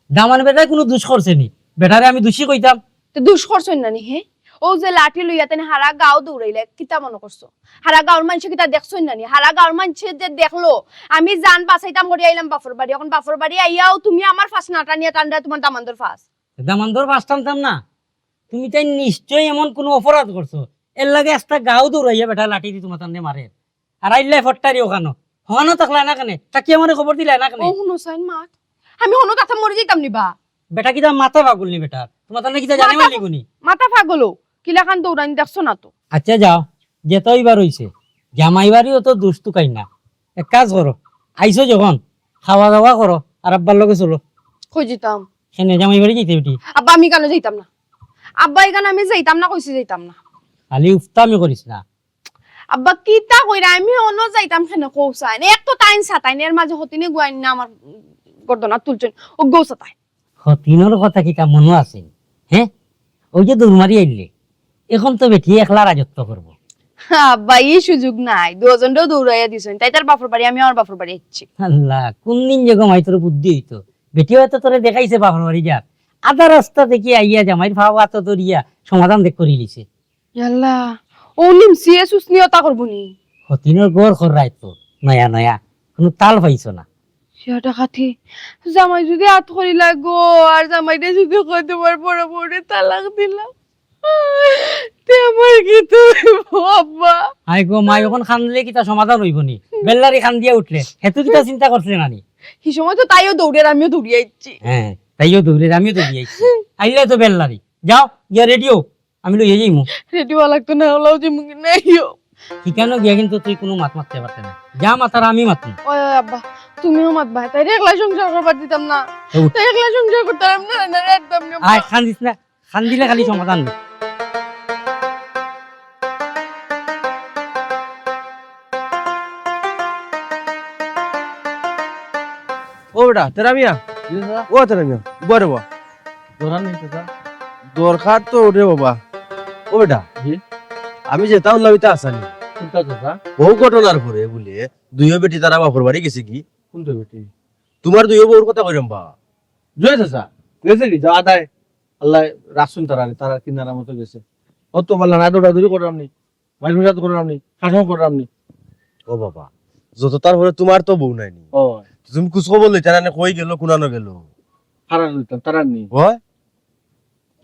দামান বেটায় কোনো দোষ করছে নি, বেটারে আমি দোষী কইতাম? তো দোষ করছই না নি হে? ও যে লাঠি লইয়া তেনে হারা গাঁও দৌড়াইলে কিতা মনে করছো? হারা গাঁওর মানুষ কিতা দেখছই না নি? হারা গাঁওর মানুষ যে দেখলো আমি জান বাঁচাইতাম করে আইলাম বাপর বাড়ি, এখন বাপর বাড়ি আইয়াও তুমি আমার ফাঁস নাটা নিয়ে টান্ডা তোমার দামানদার ফাঁস। দামান্দর বাস টানতাম না? তুমি তাই নিশ্চয়ই এমন কোনো অপরাধ করছো, এর লাগে একটা গাঁও দৌড়াইয়া বেটা লাঠি দি তোমার টান্ডে মারে। আর আইলাই ফট্টারি ওখানো হনো থাকলা না কেনে? তাকে আমার খবর দিলাই না কেনে? ও হুনো সাইন মাত, আমি হনো কথা মরে যাইতাম নিবা। বেটা কিতা মাথা পাগল নি বেটার? তোমার টান্ডে কিতা জানি মারলি গুনি? মাথা পাগলো কিলা খান দৌড়ানি দেখছো না তো? আচ্ছা যাও, যেত এবার হইছে, জামাই বাড়িও তো দুস্তু কাই না। এক কাজ করো, আইসো যখন খাওয়া দাওয়া করো আর আব্বার লগে চলো। কই যেতাম? সেনে জামাই বাড়ি যেতে উঠি। আব্বা আমি কেন যাইতাম না? আব্বা এখানে আমি যাইতাম না, কইছি যাইতাম না। খালি উফতামি করিস না। আব্বা কিতা কইরা আমি অন্য যাইতাম কেন কৌসাইন? এক তো টাইম সাতাইন, এর মাঝে হতিনে গুয়াইন না আমার গর্দনা তুলছেন ও গৌসাতাই। হতিনোর কথা কি কা মনে আছে? হ্যাঁ, ওই যে দৌড়মারি আইলে, এখন তো বেটি একলা রাজত্ব করবো। আব্বা এই সুযোগ নাই, দুজনটাও দৌড়াইয়া দিছেন, তাই তার বাপর বাড়ি আমি আমার বাপর বাড়ি যাচ্ছি। আল্লাহ, কোন দিন যে গমাই তোর বুদ্ধি হইতো। বেটি হয়তো তোরে দেখাইছে বাপর বাড়ি যা, আধা রাস্তা থেকে আইয়া জামাইর ভাবা তো দরিয়া সমাধান দেখ করি লিছে। আল্লাহ, ও নিমসি সুসনিয়তা করবনি। হতিনোর গড় খর রাইতো নয়া নয়া, কোনো তাল পাইছো না। সেটা খাতি জামাই যদি হাত করি লাগো, আর জামাইটা যদি কইতে পার পরে পরে তালাক দিলাম, তে আমার কি তো আব্বা? আই গো মাই, এখন খানলে কিতা সমাধান হইব নি? বেল্লারি খান দিয়া উঠলে হেতু কিতা চিন্তা করছিলে নানি? এই সময় তো তাইও দৌড়ে আমিও দৌড়িয়ে যাচ্ছি। হ্যাঁ, তাইও দৌড়ে আমিও তো দিয়েছি। আইলে তো বেল্লারি যাও গিয়া রেডিও আমি লইয়া যাইমু। রেডি হওয়া লাগতো না, হলাও যে মুখে নাইও। ঠিকানো গিয়া কিন্তু তুই কোনো মাত মারতে পারতে না, যা মাতার আমি মাতুম। ওই আব্বা তুমিও মাত ভাই, তাই একলা সংসার করবার দিতাম না, তাই একলা সংসার করতাম না, না রাখতাম না। আয় খান দিস না, খান দিলে খালি সমাধান নেই। ও বেটা তেরা মিয়া, ও তেরা মিয়া বরে বা দৌড়ান নেই তো দরকার তো ওরে বাবা। ও বেটা আমি যেতাম লবিতা আসানি কোনটা কথা? বহু ঘটনার পরে বলে দুইও বেটি তারা বাপর বাড়ি গেছে কি? কোনটা বেটি? তোমার দুইও বউর কথা কইরাম বা। জয় চাচা গেছে কি যাওয়া দেয় আল্লাহ রাখছুন তারা কিনারা মতো গেছে অত বললাম না দৌড়াদৌড়ি করলাম নি মাইল মিশাত করলাম নি শাসন করলাম নি ও বাবা যত তারপরে তোমার তো বউ নাই নি ও তুমি কুছ খবর লইতা না কই গেল কোনানো গেল হারান দিতাম তারা নি হয়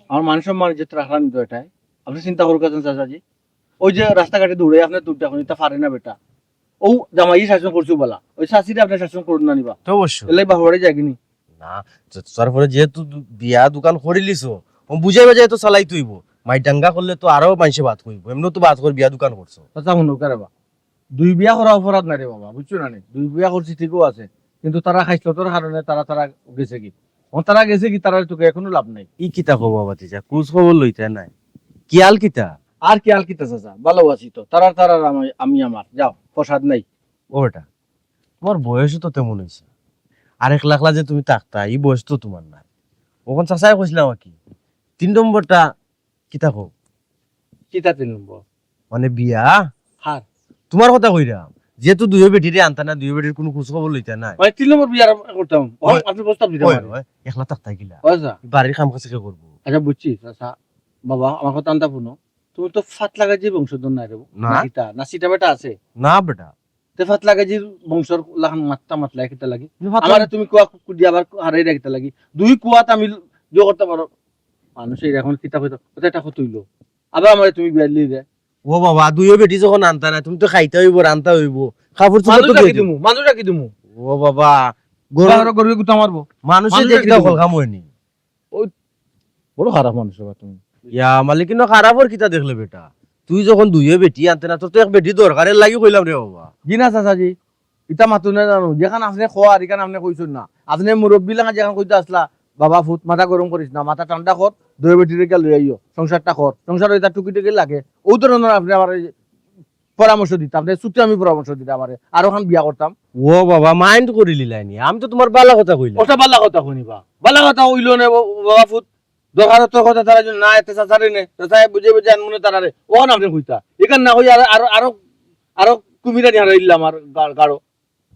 আমার মান সম্মান যে রাখলাম তো এটাই আপনি চিন্তা করুক চাচাজি ওই যে রাস্তাঘাটে দৌড়ে আপনার দুধটা এখন এটা পারে না বেটা ও জামাই শাসন করছো বলা ওই শাশিটা আপনার শাসন করুন না নিবা তো অবশ্যই এলাই বাহুড়ে যায়নি না তারপরে যেহেতু বিয়া দোকান করিলিছো ও বুঝাই বাজাই তো চালাই তুইব মাই ডাঙ্গা করলে তো আরো মানুষে বাদ কইব এমনি তো বাদ করে বিয়া দোকান করছো চাচা শুনো কে বা দুই বিয়া করা অপরাধ নাই রে বাবা বুঝছো না দুই বিয়া করছি ঠিকও আছে কিন্তু তারা খাইছিল তোর কারণে তারা গেছে কি তারা গেছে কি তারা তোকে এখনো লাভ নাই ই কিতা খবর বাবা তিজা কুছ খবর লইতে নাই কিয়াল কিতা আর কি আল কিতা চাচা ভালো আছি তো তারা আমি আমার যাও প্রসাদ নাই ও বেটা তোমার বয়সও তো তেমন হয়েছে আরেক লাখলা যে তুমি তাকতা এই বয়স তো তোমার নাই ওখান চাচাই কইছিলাম কি 3 নম্বরটা কিতা কো কিতা 3 নম্বর মানে বিয়া হার তোমার কথা কইরাম যেহেতু দুই বেটিরে আনতা না দুই বেটির কোনো খোঁজ খবর লইতা নাই মানে 3 নম্বর বিয়া করতাম ওই- আপনি প্রস্তাব দিতে ওই, পারেন ওই, একলা তাকতা গিলা আচ্ছা বাড়ির কাম কাজ কে করবো আচ্ছা বুঝছি চাচা বাবা আমার কথা আনতা শুনো তুমি তো ফাত লাগা যে বংশধর নাই রে না। কিতা না সিটা বেটা আছে না বেটা তে ফাত লাগা যে বংশর লাখান মাতলা কিতা লাগি তুমি ভাত আমার তুমি কুয়া কুদি আবার হারাই রাখতে লাগি দুই কুয়াত আমি জো করতে পারো মানুষের এখন কিতা হইতো ওটা একটা হইল আবার আমার তুমি বিয়ালি দে ও বাবা দুই বেটি যখন আনতা না তুমি তো খাইতে হইব রানতা হইব কাপড় চোপড় তো দিয়ে দিবো। মানুষ রাখি দিমু ও বাবা গরু গরু গুতা মারবো মানুষের মানুষ দেখলে রাখি কল দিবো। কাম হয়নি বড় খারাপ মানুষ বাবা তুমি ইয়া মালিকিন খারাপর কিতা দেখলে বেটা তুই যখন দুইয়ে বেটি আনতে না তোর তো এক বেটি দরকারের লাগি কইলাম রে বাবা জিনা চাচাজি ইটা মাতো না জানো যেখান আপনি খোয়া আর এখান আপনি কইছেন না আপনি মুরব্বী লাগা যেখান কইতে আসলা বাবা ফুট মাথা গরম করিস না মাথা ঠান্ডা কর দুই বেটিরে কে লই আইও সংসারটা কর সংসার ওইটা টুকি টুকি লাগে ওই ধরনের আপনি আমার পরামর্শ দিতাম আপনি ছুটি আমি পরামর্শ দিতাম আমারে আর ওখান বিয়া করতাম ও বাবা মাইন্ড করে লিলাইনি আমি তো তোমার বালা কথা কইলাম ওটা বালা কথা শুনিবা বালা কথা হইল নে বাবা ফুট দরকার তো কথা তারা না এতে চাচারে নে চাচাই বুঝে বুঝে আনমনে তারারে ওখান আপনি কইতা এখান না হই আর আরো আরো কুমিরা নিয়ে হারাইলাম আর গাড়ো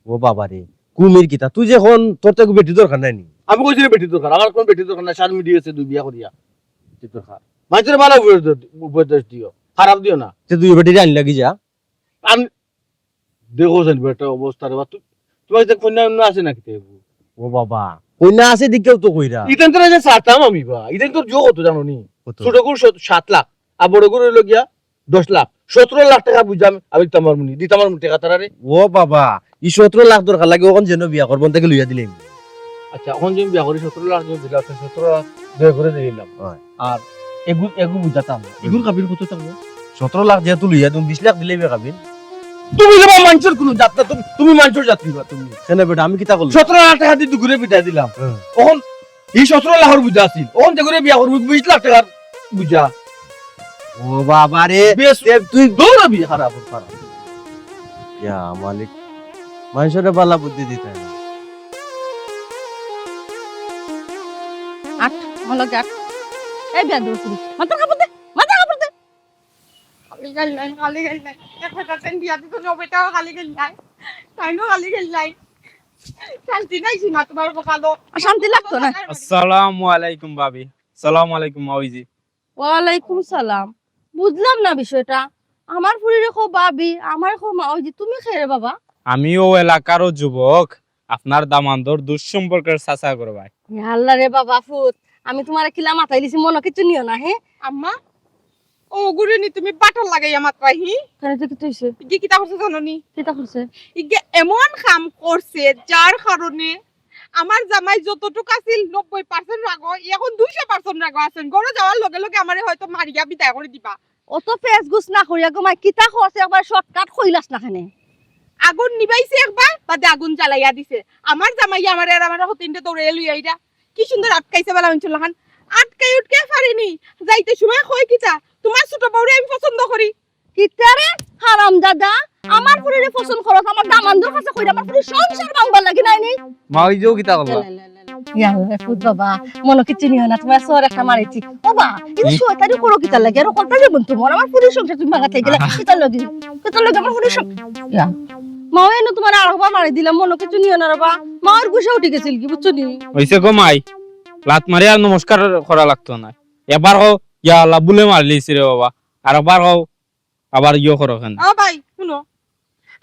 ও বাবা রে কুমির কিতা তুই যখন তোর তো বেটি দরকার নাই নি আমি কইছি বেটি দরকার আমার কোন বেটি দরকার না সার মিডিয়েছে দুই বিয়া করিয়া বেটি দরকার মানুষের ভালো উপদেশ দিও খারাপ দিও না তে দুই বেটি আনি লাগি যা আমি দেখো সেন বেটা অবস্থা রে তোমার যে কন্যা অন্য আছে নাকি তে ও বাবা কইনা আছে দিকেও তো কইরা ইতেন তো যে সাতাম আমি বা ইতেন তোর যোগ হতো জানো নি কত? ছোট করে 7 লাখ আর বড় করে হইলো গিয়া 10 লাখ 17 লাখ টাকা বুঝাম আমি তোমার মুনি দিতাম আমার টাকা তারারে ও বাবা ই 17 লাখ দরকার লাগে ওখান যেন বিয়া করবন থেকে লইয়া দিলেন আচ্ছা এখন যে বিয়া করি 17 লাখ যদি দিলাম 17 লাখ দয়া করে দিলাম হয়। আর এগু বুঝাতাম এগুর কাবিল কত থাকবো 17 লাখ যেহেতু লইয়া তুমি 20 লাখ দিলেই বেকাবিন তুমি যাবা মানুষের কোনো যাত্রা তুমি মানুষের যাত্রী বা তুমি কেন বেটা আমি কিতা করলাম 17 লাখ টাকা দিয়ে ঘুরে বিদায় দিলাম হ্যাঁ। তখন এই 17 লাখের বুঝা আছিল তখন যে করে বিয়া করবি 20 লাখ টাকার বুঝা ও বাবা রে বেশ তুই দৌড়াবি খারাপ খারাপ ইয়া মালিক মানুষের বালা বুদ্ধি দিতে হয় না। আট ভালো গাট এই বিয়া দূর করি মাথা কাপড় দে মাথা কাপড় দে খালি গেল নাই এক হাজার টেন দিয়া দিত নবেটাও খালি গেল নাই তাইনো খালি গেল নাই শান্তি নাই সীমা তোমার বকালো আর শান্তি লাগতো না আসসালামু আলাইকুম ভাবি সালাম আলাইকুম মাউজি ওয়ালাইকুম সালাম বুঝলাম না বিষয়টা আমার ফুরি রেখো বাবি আমার খো মা ওই যে তুমি খেয়ে বাবা আমিও এলাকারও যুবক আপনার দামান্দর দুঃসম্পর্কের চাচা করবাই আল্লাহ রে বাবা ফুত আমি তোমার কিলা মাথায় দিছি মনে কিছু নিও না হে আম্মা ও গুরুনি তুমি বাটল লাগাইয়া মাত্রাহি কেন তো কিছু হইছে ইগে কিতা করছে জানোনি কিতা করছে ইগে এমন কাম করছে যার কারণে আমার জামাই যতটুকু আছিল 90% রাগ এখন 200% রাগ আছেন ঘরে যাওয়ার লগে লগে আমারে হয়তো মারিয়া বিদায় করে দিবা অত ফেস গুছ না করিয়া গো মাই কিতা খরছে একবার শর্টকাট কইলাস না খানে আগুন নিবাইছে একবার বাদে আগুন জ্বালাইয়া দিছে আমার জামাই আমারে আর আমার হতিনতে দৌড়ে লই আইরা কি সুন্দর আটকাইছে বলা হইছিল লাখান আটকাই উঠকে পারিনি যাইতে সময় কই কিতা তোমার ছোট বউরে আমি পছন্দ করি কিতারে হারাম দাদা আমার ফুরিরে পছন্দ করছ আমার দামান্দর কাছে কইরা আমার ফুরি সংসার ভাঙবার লাগি নাই নি মাউজিও কিতা করবা ইয়াল্লা ফুত বাবা মনে কিছু নিও না তোমার সর একটা মারিছি বাবা কিন্তু শয়তানি করো কিতা লাগে আর কথা যে বলতো মন আমার ফুরি সংসার তুমি ভাঙা থেকে গেলে কিতা লাগে আমার ফুরি ইয়া মাও এনে তোমার আরবা মারি দিলাম মনে কিছু নিও না বাবা মার গুছা উঠে গেছিল কি বুঝছো নি হইছে গো মাই লাত মারি আর নমস্কার করা লাগতো না এবার হও ইয়া আল্লাহ বলে মারলিস রে বাবা আর একবার হও আবার ইয়ে করো কেন ও ভাই শুনো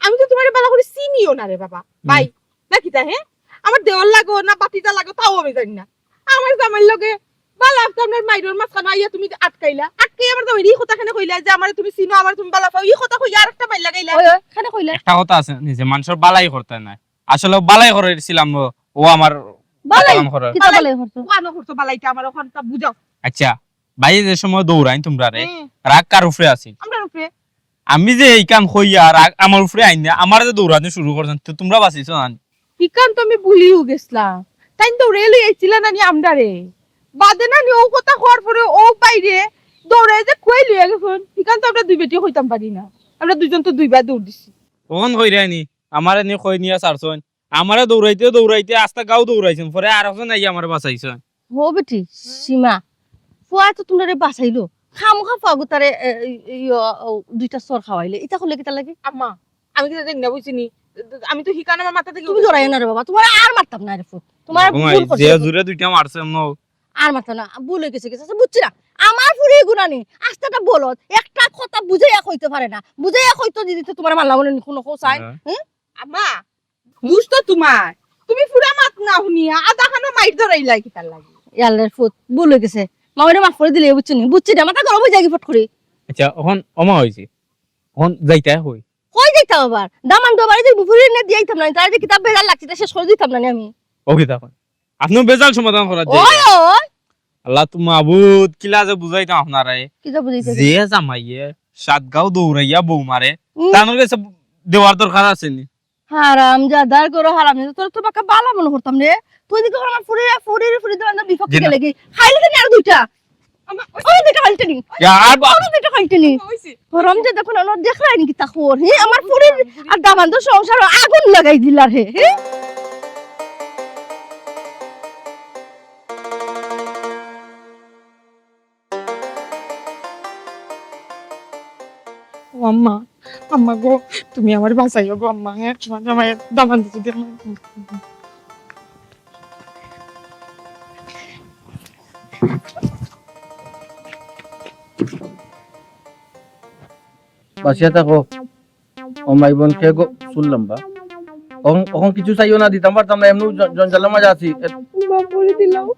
আমি তো তোমার বালা করে চিনিও না রে বাবা ভাই নাকি তা হ্যাঁ আমার দেওয়ার লাগো না বাতিটা লাগো তাও আমি জানি না আমার জামাইর লগে বালা আপনার মাইরর মাঝখানে আইয়া তুমি আটকাইলা আটকাই আমার জামাই এই কথা খানে কইলা যে আমার তুমি চিনো আমার তুমি বালা পাও এই কথা কইয়া আরেকটা মাইল লাগাইলা ওই খানে কইলা একটা কথা আছে নিজে মানুষের বালাই করতে নাই আসলে বালাই করেছিলাম ও আমার বালাই কাম করে কিতা বলে হরতো কানো করছো বালাইটা আমার ওখানটা বুঝাও আচ্ছা ভাই যে সময় দৌড়াই তোমরা রে হুম, রাগ কার উপরে আছি আমরা উপরে আমি যে এই কাম কইয়া রাগ আমার উপরে আইন না আমার যে দৌড়াতে শুরু করছেন তো তোমরা বাঁচিছো না ইকান তো আমি ভুলিও গেছলাম তাই তো রেল আইছিল না নি আমডারে বাদে না নি ও কথা হওয়ার পরে ও বাইরে দৌড়ে যে কই লিয়ে গেছন ইকান তো আমরা দুই বেটি হইতাম পারি না আমরা দুজন তো দুইবার দৌড় দিছি তখন কইরানি আমার এনে কই নিয়া সারছন আমারে দৌড়াইতে দৌড়াইতে আস্তা গাও দৌড়াইছেন পরে আর একজন আইয়া আমারে বাঁচাইছেন হো বেটি সীমা ফুয়া তো তোমারে বাঁচাইলো খামখা ফাগু তারে দুইটা সর খাওয়াইলে এটা করলে কিতা লাগে আম্মা আমি কি জানি না বুঝিনি আমি তো হিকান আমার মাথা থেকে তুমি জড়াই না রে বাবা তোমার আর মারতাম না রে ফুট তোমার ঘুমাই ভুল করছে যে জুরে দুইটা মারছে ন আর মারতাম না ভুল হয়ে গেছে গেছে বুঝছি না আমার ফুরি গুনানি আস্তাটা বলত একটা কথা বুঝাইয়া কইতে পারে না বুঝাইয়া কইতো দিদি তো তোমার মাল্লা বলে কোনো কোসাই আম্মা বুঝ তো তোমার তুমি পুরা মাত না শুনিয়া আধা খানা মাইর ধরাইলাই কি তার লাগে ইয়ালের ফুট ভুল হয়ে গেছে মামারে মাফ করে দিলে বুঝছি না বুঝছি না মাথা গরম হয়ে যায় ফট করে আচ্ছা এখন অমা হইছে এখন যাইতে হই কই যাইতাম আবার দামান তো বাড়ি যে ফুরি না দিয়াইতাম না তার যে কিতাব বেজাল লাগছে তা শেষ করে দিতাম না আমি ওকে তখন আপনি বেজাল সমাধান করা যায় ওই ওই আল্লাহ তুমি মাবুদ কিলা যে বুঝাইতাম আপনারে কিতা বুঝাইতে যে জামাইয়ে সাত গাও দৌড়াইয়া বউ মারে তানোর কাছে দেওয়ার দরকার আছে নি হারাম জাদার করো হারাম তোর তো বাকা বালা মনে করতাম রে তুই দিকে আমার ফুরি ফুরি ফুরি দেওয়ার বিপক্ষে জি না। গেলে কি খাইলে তো আর দুইটা আম্মা ওই দুইটা খাইতে নি আর ওই দুইটা খাইতে নি হইছে হারাম জাদা কোন না দেখলাই নি কি তা খোর হে আমার ফুরি আর দামান তো সংসার আগুন লাগাই দিলার হে হে ও আম্মা আম্মা গো তুমি আমার বাঁচাইও গো আম্মা হ্যাঁ তোমার জামাইয়ের দামান দিতে দে বাঁচিয়া থাকো ও মাই বোন খেয়ে গো শুনলাম বা এখন কিছু চাইও না দিতাম পারতাম না এমনি জঞ্জালের মাঝে আছি বাপরে দিলাও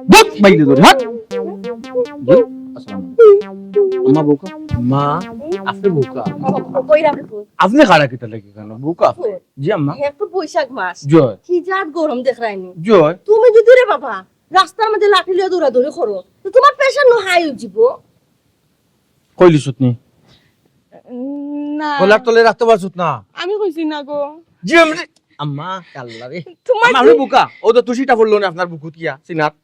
বুক বাইরে ধরে হাত জি আসসালামু আলাইকুম আম্মা বুকা মা আপনি বুকা কইরা ফুট আপনি খাড়া কিতা লাগে কেন বুকা জি আম্মা একটু বৈশাখ মাস জয় কি জাত গরম দেখরাইনি জয় তুমি যদি রে বাবা রাস্তার মধ্যে লাঠি লিয়ে দৌড়াদৌড়ি করো তো তোমার প্রেশার নো হাই উঠিব কইলি সুতনি না গলার তলে রাখতে পারছুত না আমি কইছি না গো জি আমি আম্মা আল্লাহ রে তোমার আমি বুকা ও তো তুষিটা পড়লো না আপনার বুকুত কিয়া সিনাত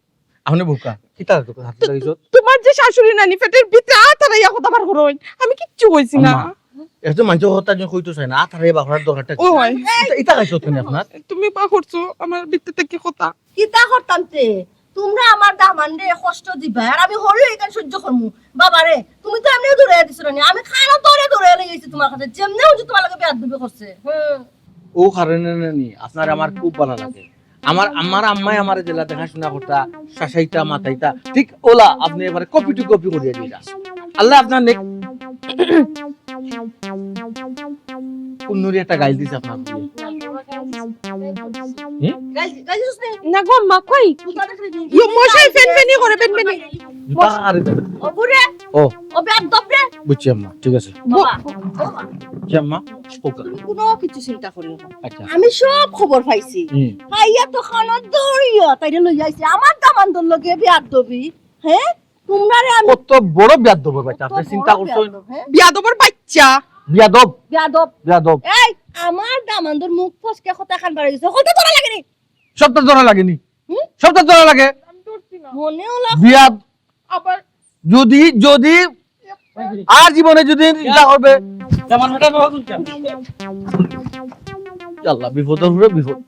আপনি বুকা কিতা তো হাত লাগাইছো তোমার যে শাশুড়ি নানি পেটের ভিতরে আতারাইয়া কথা বার করোই আমি কিচ্ছু কইছি না আম্মা এত মানুষ হতা জন কইতো চাই না আতারে বাখরার দরকারটা ও হয় ইতা খাইছো তুমি আপনার তুমি পা করছো আমার ভিতর থেকে কথা কিতা করতাম তে তোমরা আমার দামান রে কষ্ট দিবা আর আমি হরি এখান সহ্য করমু বাবা রে তুমি তো এমনি দৌড়ে দিছো না আমি খানা দৌড়ে দৌড়ে লেগেছি তোমার কাছে যেমনি হচ্ছে তোমার লাগে বেয়াদ দিবে করছে ও কারণে নি আপনার আমার খুব ভালো লাগে আমার আম্মাই আমার জেলা দেখাশোনা করতা শাসাইতা মাথাইতা ঠিক ওলা আপনি এবারে কপি টু কপি করিয়ে দিলা আল্লাহ আপনার নেক কুন্নুরি একটা গাইল দিছে আপনার না গো মা কই ইউ মশাই ফেনফেনি করে ফেনফেনি ও বুড়ে ও ও বেয়াদ দবরে বুঝছি আম্মা ঠিক আছে বাবা জি আম্মা ওকে কোনো কিছু চিন্তা করিও না আচ্ছা আমি সব খবর পাইছি ভাইয়া তো খানা দৌড়িয়া তাইরে লই যাইছে আমার দামান দর লগে বেয়াদ দবি হ্যাঁ তোমরা রে আমি কত বড় বিয়াদব বাচ্চা আপনি চিন্তা করছেন বিয়াদবর বাচ্চা বিয়াদব বেয়াদব বিয়াদব এই আমার দামান্দর মুখ ফসকে কথা খান বাড়ি গেছে কত তোরা লাগেনি সবটা ধরা লাগেনি সবটা ধরা লাগে মনে হলো বিয়াদ আবার যদি যদি আর জীবনে যদি চিন্তা করবে তেমন ওটা বহুত আল্লাহ বিপদের উপরে বিপদ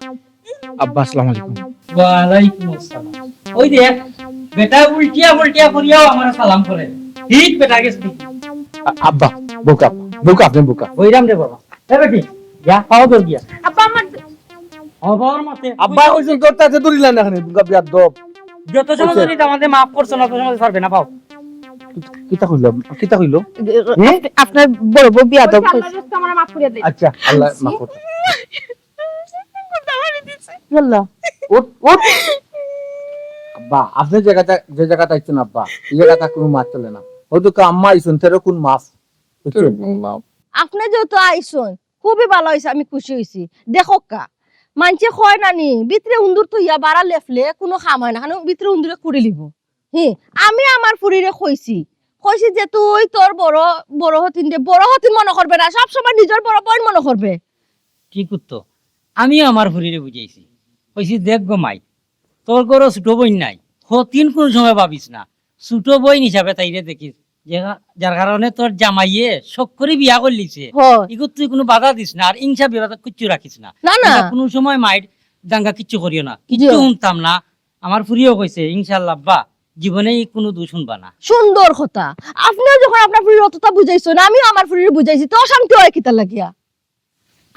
আব্বা আসসালামু আলাইকুম ওয়ালাইকুম আসসালাম ওই দেখ বেটা উল্টিয়া উল্টিয়া করিয়াও আমার সালাম করে ঠিক বেটা গেছে আব্বা বোকা বোকা আপনি বোকা ওইরাম রে বাবা এ বেটি যা পাও দর গিয়া আপা আমার অবর মতে আব্বা কইছেন তোরটা আছে দরিলা না এখানে বোকা বিয়াদব যত সময় যদি আমাদের মাফ করছো না তত সময় পারবে না পাও কিতা কইলো কিতা কইলো আপনার বড় বউ বিয়া দাও আল্লাহর রাস্তায় আমার মাফ করে দেন আচ্ছা আল্লাহ মাফ করুন আল্লাহ ওট ওট আব্বা আপনি জায়গাটা যে জায়গাটা আইছেন আব্বা এই জায়গাটা কোনো মাছ চলে না হয়তো আম্মা আইছেন তেরো কোন মাছ বুঝছেন আপনি যেহেতু আইসন খুবই ভালো হয়েছে, আমি খুশি হয়েছি। দেখো কা মানছে কয় নানি ভিতরে উন্দুর তো ইয়া বাড়া লেফলে কোনো খাম হয় না, কারণ ভিতরে উন্দুরে করে লিব। আমি আমার ফুরিরে কইছি যে তুই তোর বড় বড় হতিন মনে করবে না, সবসময় নিজের বড় বোন মনে করবে। কি করতো আমিও আমার ফুরিরে বুঝাইছি, কইছি দেখ গো মাই তোর গরো ছোট বইন নাই, হতিন কোন সময় ভাবিস না, ছোট বইন হিসাবে তাইরে দেখিস, যার কারণে তোর জামাইয়ে শখ করে বিয়া করলিছে। ইগো তুই কোনো বাধা দিস না, আর ইংসা বিবাদ কিচ্ছু রাখিস না। না না কোনো সময় মাইর দাঙ্গা কিচ্ছু করিও না, কিচ্ছু শুনতাম না। আমার ফুরিও কইছে ইনশাআল্লাহ আব্বা জীবনে কোনো দোষ শুনবা না। সুন্দর কথা। আপনিও যখন আপনার ফুরির অতটা বুঝাইছেন, আমিও আমার ফুরিরে বুঝাইছি, তো অশান্তি হয় কিতা লাগিয়া?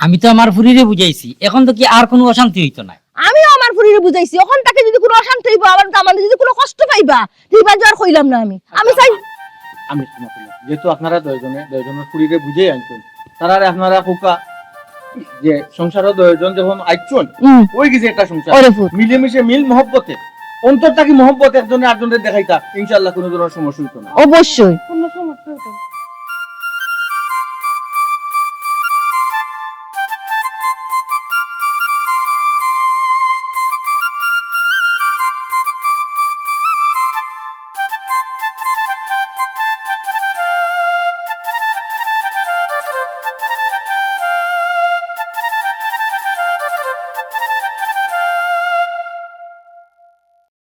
আমি তো আমার ফুরিরে বুঝাইছি, এখন তো কি আর কোনো অশান্তি হইতো না। আমিও আমার ফুরিরে বুঝাইছি, ওখান থেকে যদি কোনো অশান্তি হইবা, আবার আমাদের যদি কোনো কষ্ট পাইবা, দিবা যার কইলাম না আমি চাই। আমি শোনা যেহেতু আপনারা দুইজনের ফুরিরে বুঝে আনছেন, তারা আপনারা কোকা যে সংসারও দুইজন যখন আইছুন ওই গেছে একটা সংসার মিলেমিশে মিল মহব্বতে অন্তর থাকি মহব্বত একজনে আরেকজনের দেখাইতা, ইনশাআল্লাহ কোনো ধরনের সমস্যা হইতো না। অবশ্যই। কোনো সমস্যা হতো না।